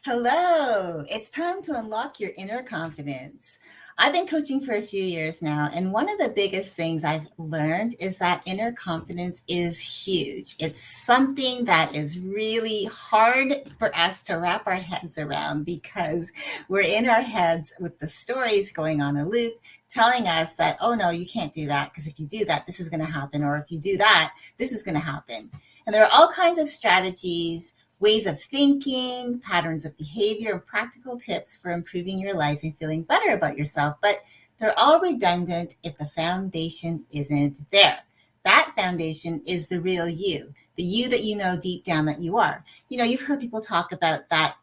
Hello, it's time to unlock your inner confidence. I've been coaching for a few years now, and one of the biggest things I've learned is that inner confidence is huge. It's something that is really hard for us to wrap our heads around because we're in our heads with the stories going on a loop, telling us that, oh no, you can't do that because if you do that, this is going to happen, or if you do that, this is going to happen. And there are all kinds of strategies, ways of thinking, patterns of behavior, and practical tips for improving your life and feeling better about yourself. But they're all redundant if the foundation isn't there. That foundation is the real you, the you that you know deep down that you are. You've heard people talk about that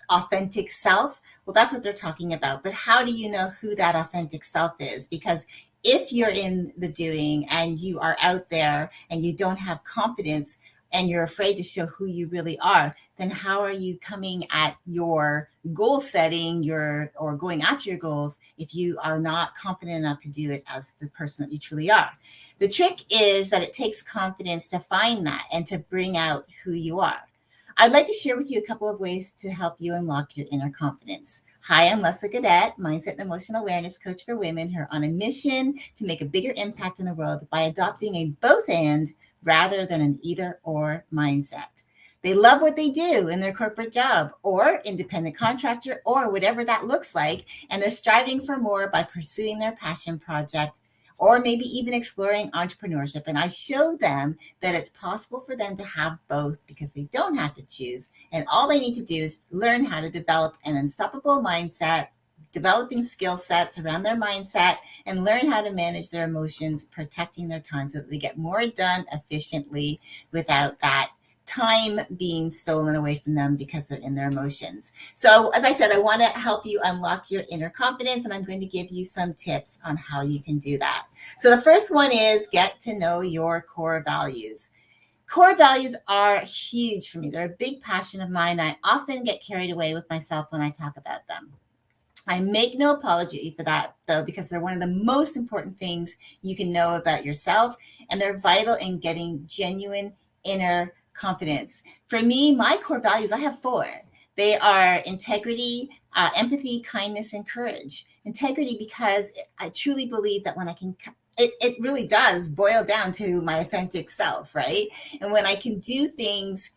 authentic self. Well, that's what they're talking about. But how do you know who that authentic self is? Because if you're in the doing and you are out there and you don't have confidence, and you're afraid to show who you really are, then how are you coming at your goal setting, or going after your goals, if you are not confident enough to do it as the person that you truly are? The trick is that it takes confidence to find that and to bring out who you are. I'd like to share with you a couple of ways to help you unlock your inner confidence. Hi, I'm Leslie Gadet, Mindset and Emotional Awareness Coach for women who are on a mission to make a bigger impact in the world by adopting a both and rather than an either or mindset. They love what they do in their corporate job or independent contractor or whatever that looks like, and they're striving for more by pursuing their passion project or maybe even exploring entrepreneurship. And I show them that it's possible for them to have both because they don't have to choose. And all they need to do is learn how to develop an unstoppable mindset, developing skill sets around their mindset, and learn how to manage their emotions, protecting their time so that they get more done efficiently without that time being stolen away from them because they're in their emotions. So, as I said, I want to help you unlock your inner confidence, and I'm going to give you some tips on how you can do that. So, the first one is get to know your core values. Core values are huge for me. They're a big passion of mine. I often get carried away with myself when I talk about them. I make no apology for that, though, because they're one of the most important things you can know about yourself, and they're vital in getting genuine inner confidence. For me, my core values, I have four. They are integrity, empathy, kindness, and courage. Integrity, because I truly believe that when I can, it really does boil down to my authentic self, right? And when I can do things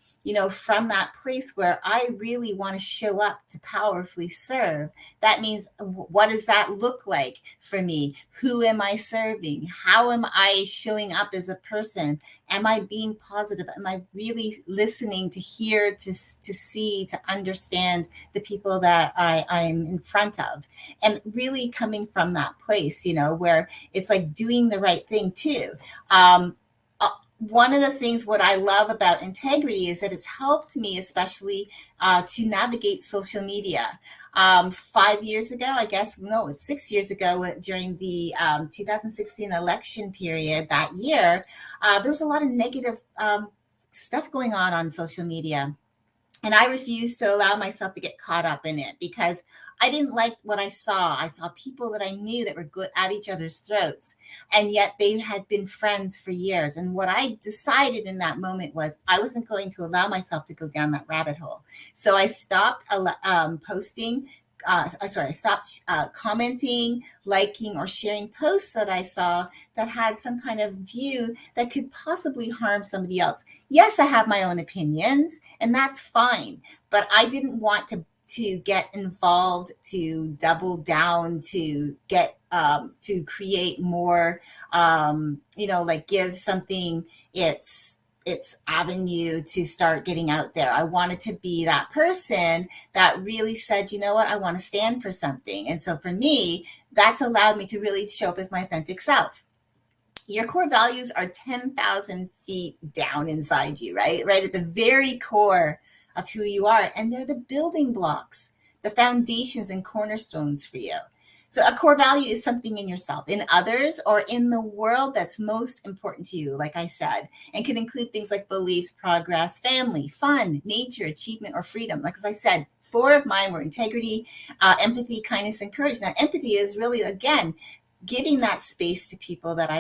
from that place where I really want to show up to powerfully serve. That means, what does that look like for me? Who am I serving? How am I showing up as a person? Am I being positive? Am I really listening to hear, to see, to understand the people that I'm in front of? And really coming from that place, where it's like doing the right thing too. One of the things what I love about integrity is that it's helped me, especially to navigate social media. 5 years ago, I guess, no, it's 6 years ago, during the 2016 election period that year, there was a lot of negative stuff going on social media. And I refused to allow myself to get caught up in it because I didn't like what I saw. I saw people that I knew that were good at each other's throats, and yet they had been friends for years. And what I decided in that moment was I wasn't going to allow myself to go down that rabbit hole. So I stopped posting. I stopped commenting, liking, or sharing posts that I saw that had some kind of view that could possibly harm somebody else. Yes, I have my own opinions, and that's fine. But I didn't want to get involved, to double down, to get to create more, like give something its avenue to start getting out there. I wanted to be that person that really said, you know what, I want to stand for something. And so for me, that's allowed me to really show up as my authentic self. Your core values are 10,000 feet down inside you, right? Right at the very core of who you are. And they're the building blocks, the foundations and cornerstones for you. So a core value is something in yourself, in others, or in the world that's most important to you, like I said, and can include things like beliefs, progress, family, fun, nature, achievement, or freedom. Like as I said, four of mine were integrity, empathy, kindness, and courage. Now, empathy is really, again, giving that space to people that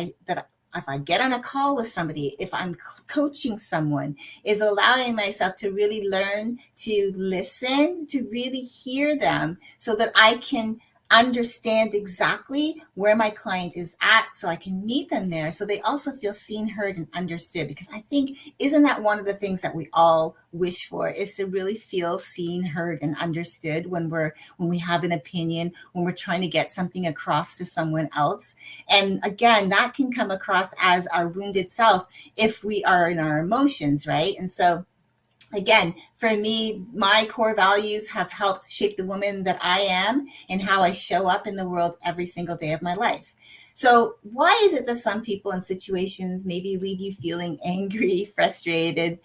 I get on a call with somebody, if I'm coaching someone, is allowing myself to really learn to listen, to really hear them so that I can understand exactly where my client is at so I can meet them there so they also feel seen, heard, and understood. Because I think, isn't that one of the things that we all wish for, is to really feel seen, heard, and understood when we have an opinion, when we're trying to get something across to someone else. And again, that can come across as our wounded self if we are in our emotions, right? And so again, for me, my core values have helped shape the woman that I am and how I show up in the world every single day of my life. So, why is it that some people in situations maybe leave you feeling angry, frustrated,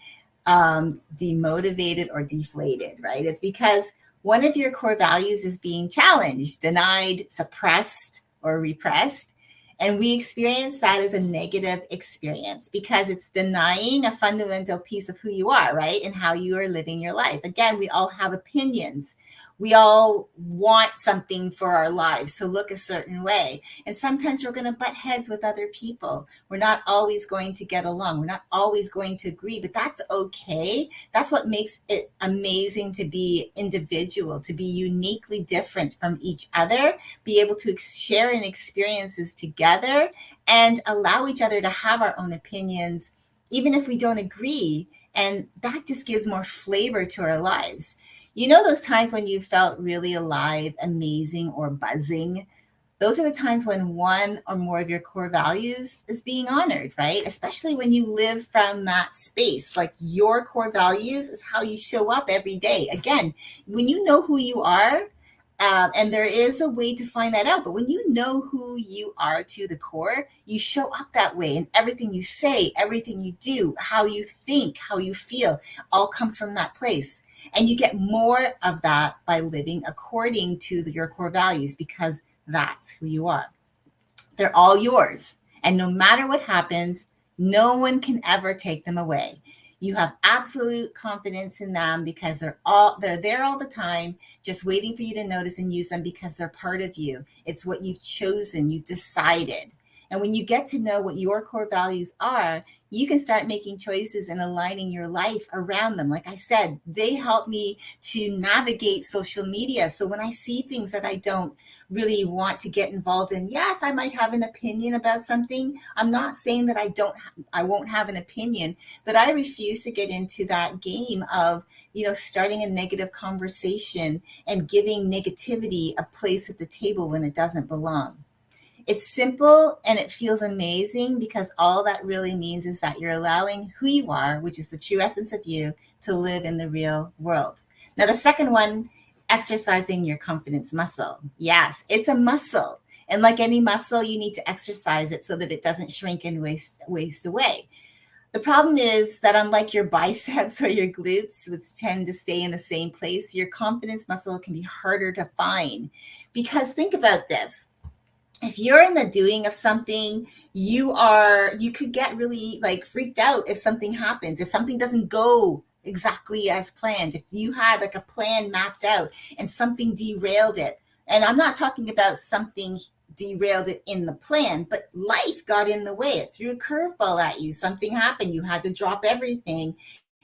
demotivated, or deflated, right? It's because one of your core values is being challenged, denied, suppressed, or repressed. And we experience that as a negative experience because it's denying a fundamental piece of who you are, right? And how you are living your life. Again, we all have opinions. We all want something for our lives to look a certain way. And sometimes we're going to butt heads with other people. We're not always going to get along. We're not always going to agree, but that's okay. That's what makes it amazing to be individual, to be uniquely different from each other, be able to share in experiences together and allow each other to have our own opinions, even if we don't agree. And that just gives more flavor to our lives. You know, those times when you felt really alive, amazing, or buzzing? Those are the times when one or more of your core values is being honored, right? Especially when you live from that space. Like your core values is how you show up every day. Again, when you know who you are, and there is a way to find that out. But when you know who you are to the core, you show up that way. And everything you say, everything you do, how you think, how you feel, all comes from that place. And you get more of that by living according to your core values because that's who you are. They're all yours. And no matter what happens, no one can ever take them away. You have absolute confidence in them because they're there all the time, just waiting for you to notice and use them because they're part of you. It's what you've chosen, you've decided. And when you get to know what your core values are, you can start making choices and aligning your life around them. Like I said, they help me to navigate social media. So when I see things that I don't really want to get involved in, yes, I might have an opinion about something. I'm not saying that I won't have an opinion, but I refuse to get into that game of, starting a negative conversation and giving negativity a place at the table when it doesn't belong. It's simple and it feels amazing because all that really means is that you're allowing who you are, which is the true essence of you, to live in the real world. Now, the second one, exercising your confidence muscle. Yes, it's a muscle. And like any muscle, you need to exercise it so that it doesn't shrink and waste away. The problem is that unlike your biceps or your glutes, which tend to stay in the same place, your confidence muscle can be harder to find. Because think about this. If you're in the doing of something, you could get really like freaked out if something happens, if something doesn't go exactly as planned, if you had like a plan mapped out and something derailed it. And I'm not talking about something derailed it in the plan, but life got in the way. It threw a curveball at you. Something happened. You had to drop everything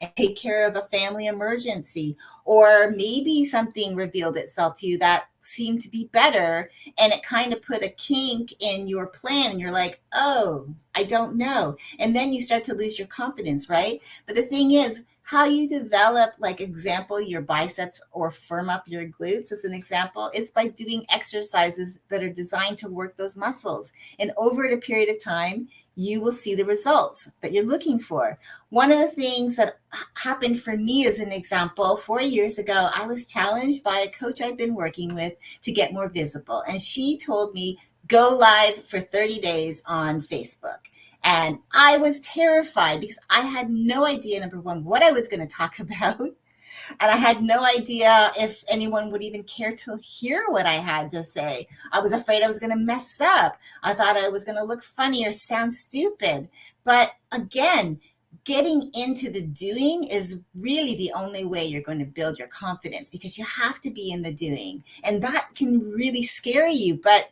and take care of a family emergency, or maybe something revealed itself to you that seemed to be better and it kind of put a kink in your plan and you're like, oh, I don't know. And then you start to lose your confidence, right? But the thing is, how you develop, like example, your biceps or firm up your glutes as an example, is by doing exercises that are designed to work those muscles. And over a period of time, you will see the results that you're looking for. One of the things that happened for me as an example, 4 years ago, I was challenged by a coach I'd been working with to get more visible. And she told me, go live for 30 days on Facebook. And I was terrified because I had no idea, number one, what I was going to talk about. And I had no idea if anyone would even care to hear what I had to say. I was afraid I was going to mess up. I thought I was going to look funny or sound stupid. But again, getting into the doing is really the only way you're going to build your confidence, because you have to be in the doing. And that can really scare you. But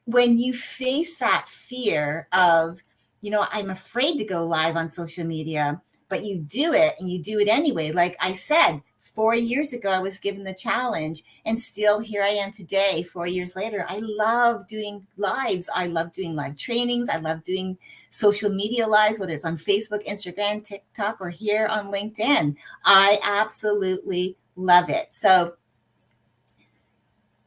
when you face that fear of I'm afraid to go live on social media, but you do it and you do it anyway. Like I said, 4 years ago, I was given the challenge, and still here I am today, 4 years later. I love doing lives. I love doing live trainings. I love doing social media lives, whether it's on Facebook, Instagram, TikTok, or here on LinkedIn. I absolutely love it. So,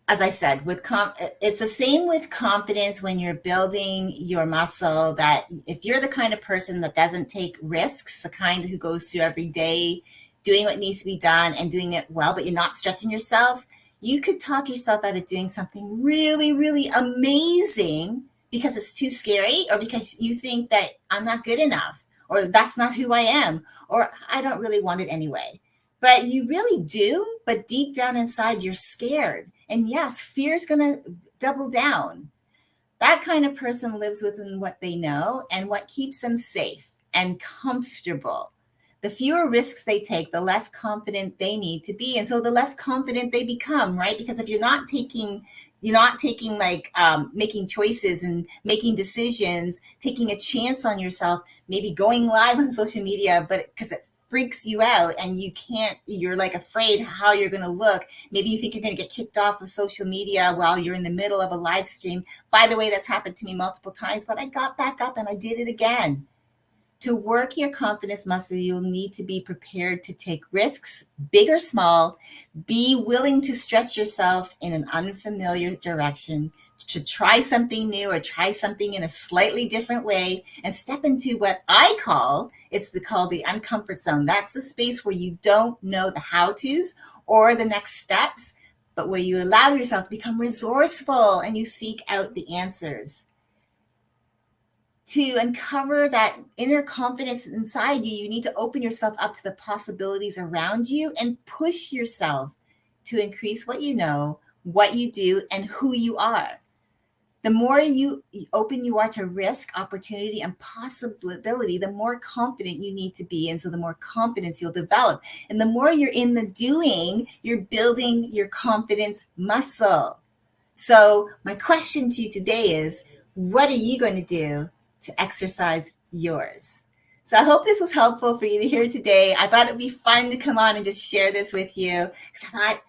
as I said, it's the same with confidence when you're building your muscle. That if you're the kind of person that doesn't take risks, the kind who goes through every day doing what needs to be done and doing it well, but you're not stretching yourself, you could talk yourself out of doing something really, really amazing because it's too scary, or because you think that I'm not good enough, or that's not who I am, or I don't really want it anyway. But you really do, but deep down inside, you're scared. And yes, fear is going to double down. That kind of person lives within what they know and what keeps them safe and comfortable. The fewer risks they take, the less confident they need to be. And so the less confident they become, right? Because if you're not taking like making choices and making decisions, taking a chance on yourself, maybe going live on social media, but because it freaks you out and you're like afraid how you're going to look. Maybe you think you're going to get kicked off of social media while you're in the middle of a live stream. By the way, that's happened to me multiple times, but I got back up and I did it again. To work your confidence muscle, you'll need to be prepared to take risks, big or small. Be willing to stretch yourself in an unfamiliar direction, to try something new or try something in a slightly different way, and step into what I call the uncomfort zone. That's the space where you don't know the how-tos or the next steps, but where you allow yourself to become resourceful and you seek out the answers. To uncover that inner confidence inside you, you need to open yourself up to the possibilities around you and push yourself to increase what you know, what you do, and who you are. The more open you are to risk, opportunity, and possibility, the more confident you need to be. And so the more confidence you'll develop. And the more you're in the doing, you're building your confidence muscle. So my question to you today is, what are you going to do to exercise yours? So I hope this was helpful for you to hear today. I thought it'd be fun to come on and just share this with you, because I thought,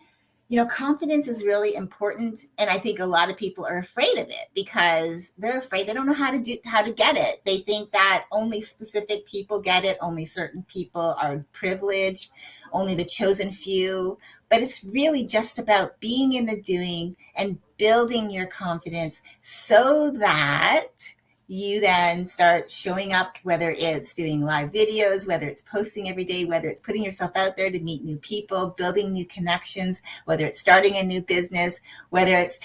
confidence is really important. And I think a lot of people are afraid of it because they're afraid. They don't know how to get it. They think that only specific people get it. Only certain people are privileged, only the chosen few. But it's really just about being in the doing and building your confidence so that you then start showing up, whether it's doing live videos, whether it's posting every day, whether it's putting yourself out there to meet new people, building new connections, whether it's starting a new business, whether it's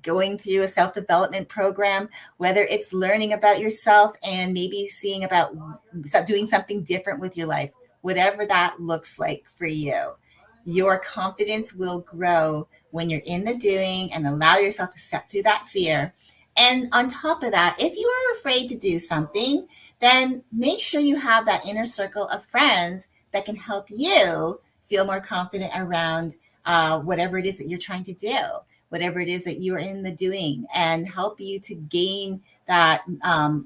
going through a self-development program, whether it's learning about yourself and maybe seeing about doing something different with your life, whatever that looks like for you. Your confidence will grow when you're in the doing and allow yourself to step through that fear. And on top of that, if you are afraid to do something, then make sure you have that inner circle of friends that can help you feel more confident around whatever it is that you're trying to do, whatever it is that you're in the doing, and help you to gain that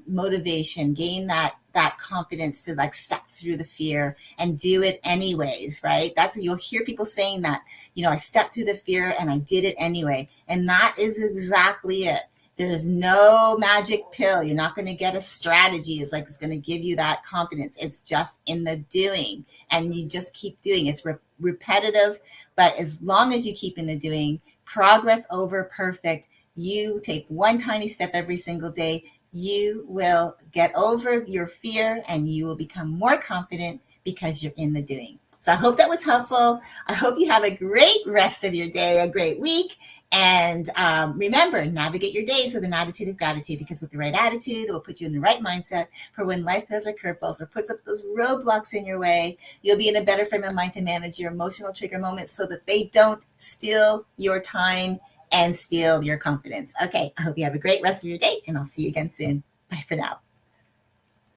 motivation, gain that confidence to like step through the fear and do it anyways, right? That's what you'll hear people saying, that, I stepped through the fear and I did it anyway. And that is exactly it. There's no magic pill. You're not going to get a strategy. It's going to give you that confidence. It's just in the doing, and you just keep doing. It's repetitive, but as long as you keep in the doing, progress over perfect. You take one tiny step every single day. You will get over your fear and you will become more confident because you're in the doing. So I hope that was helpful. I hope you have a great rest of your day, a great week. And remember, navigate your days with an attitude of gratitude, because with the right attitude, it will put you in the right mindset for when life throws her curveballs or puts up those roadblocks in your way. You'll be in a better frame of mind to manage your emotional trigger moments so that they don't steal your time and steal your confidence. Okay, I hope you have a great rest of your day, and I'll see you again soon. Bye for now.